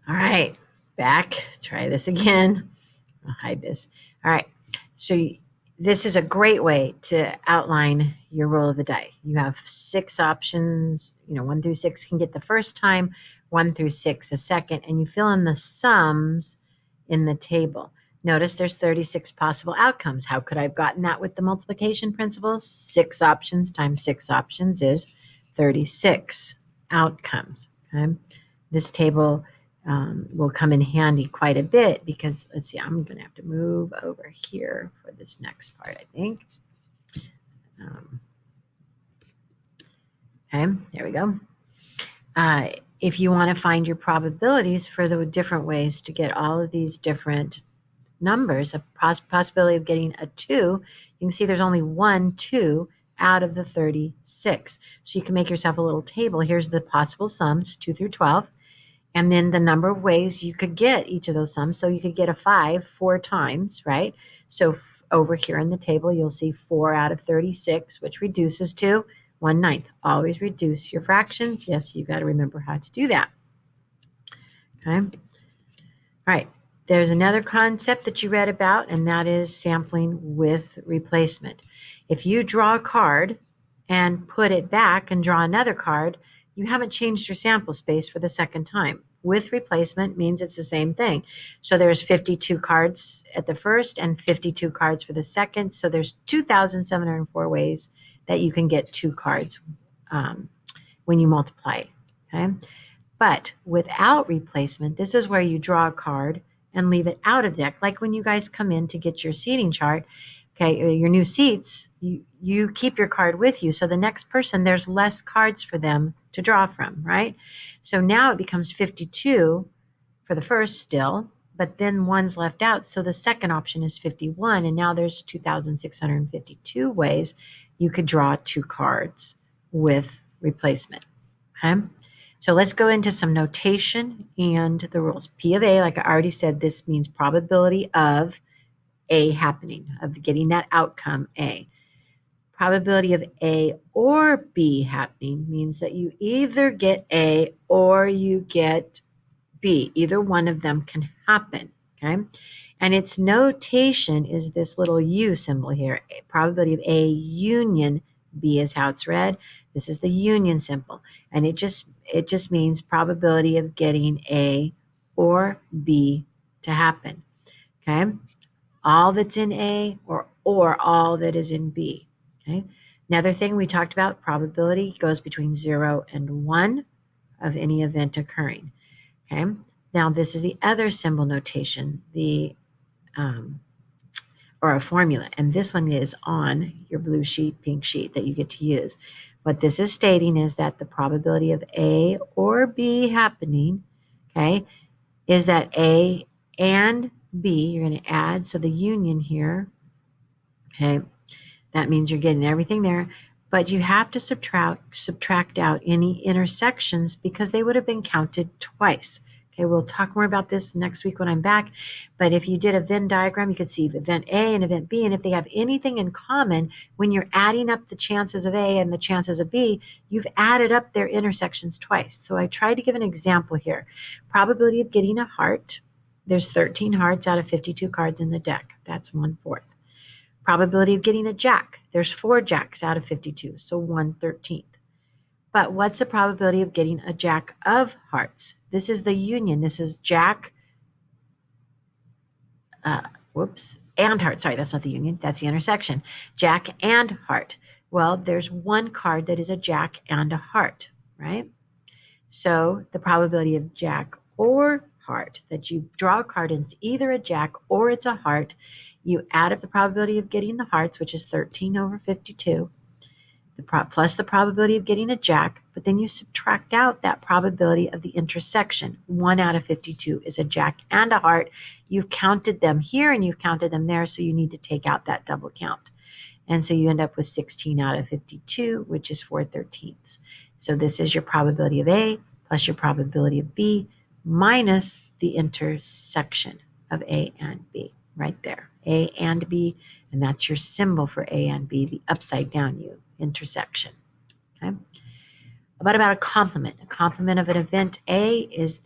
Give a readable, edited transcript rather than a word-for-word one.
All right, back. Try this again. I'll hide this. All right. So this is a great way to outline your roll of the die. You have 6 options. 1 through 6 can get the first time, 1 through 6 a second, and you fill in the sums in the table. Notice there's 36 possible outcomes. How could I have gotten that with the multiplication principles? 6 options times 6 options is 36 outcomes. Okay. This table will come in handy quite a bit because, let's see, I'm going to have to move over here for this next part, I think. Okay, there we go. If you want to find your probabilities for the different ways to get all of these different numbers, a possibility of getting a 2, you can see there's only 1 2 out of the 36. So you can make yourself a little table. Here's the possible sums, 2 through 12. And then the number of ways you could get each of those sums. So you could get a 5 4 times, right? So over here in the table, you'll see 4 out of 36, which reduces to 1/9. Always reduce your fractions. Yes, you got to remember how to do that. Okay. All right. There's another concept that you read about, and that is sampling with replacement. If you draw a card and put it back and draw another card, you haven't changed your sample space for the second time. With replacement means it's the same thing. So there's 52 cards at the first and 52 cards for the second. So there's 2,704 ways that you can get 2 cards when you multiply. Okay. But without replacement, this is where you draw a card and leave it out of the deck. Like when you guys come in to get your seating chart, okay, your new seats, you keep your card with you. So the next person, there's less cards for them to draw from, right? So now it becomes 52 for the first still, but then one's left out. So the second option is 51. And now there's 2,652 ways you could draw 2 cards with replacement. Okay. So let's go into some notation and the rules. P of A, like I already said, this means probability of A happening, of getting that outcome A. Probability of A or B happening means that you either get A or you get B. Either one of them can happen, okay? And its notation is this little U symbol here. Probability of A union B is how it's read. This is the union symbol. And it just means probability of getting A or B to happen, okay? All that's in A or all that is in B, okay? Another thing we talked about, probability goes between 0 and 1 of any event occurring, okay? Now, this is the other symbol notation, or a formula, and this one is on your blue sheet, pink sheet that you get to use. What this is stating is that the probability of A or B happening, okay, is that A and B, you're going to add, so the union here, okay, that means you're getting everything there, but you have to subtract out any intersections because they would have been counted twice. Okay, we'll talk more about this next week when I'm back, but if you did a Venn diagram, you could see event A and event B, and if they have anything in common, when you're adding up the chances of A and the chances of B, you've added up their intersections twice. So I tried to give an example here. Probability of getting a heart, there's 13 hearts out of 52 cards in the deck. That's 1/4. Probability of getting a jack, there's 4 jacks out of 52, so 1/13. But what's the probability of getting a jack of hearts? This is the union. This is jack, and heart. Sorry, that's not the union. That's the intersection. Jack and heart. Well, there's 1 card that is a jack and a heart, right? So the probability of jack or heart, that you draw a card and it's either a jack or it's a heart, you add up the probability of getting the hearts, which is 13 over 52, plus the probability of getting a jack, but then you subtract out that probability of the intersection. 1 out of 52 is a jack and a heart. You've counted them here and you've counted them there, so you need to take out that double count. And so you end up with 16 out of 52, which is 4/13. So this is your probability of A plus your probability of B minus the intersection of A and B right there. A and B, and that's your symbol for A and B, the upside down U, intersection. Okay. About a complement. A complement of an event A is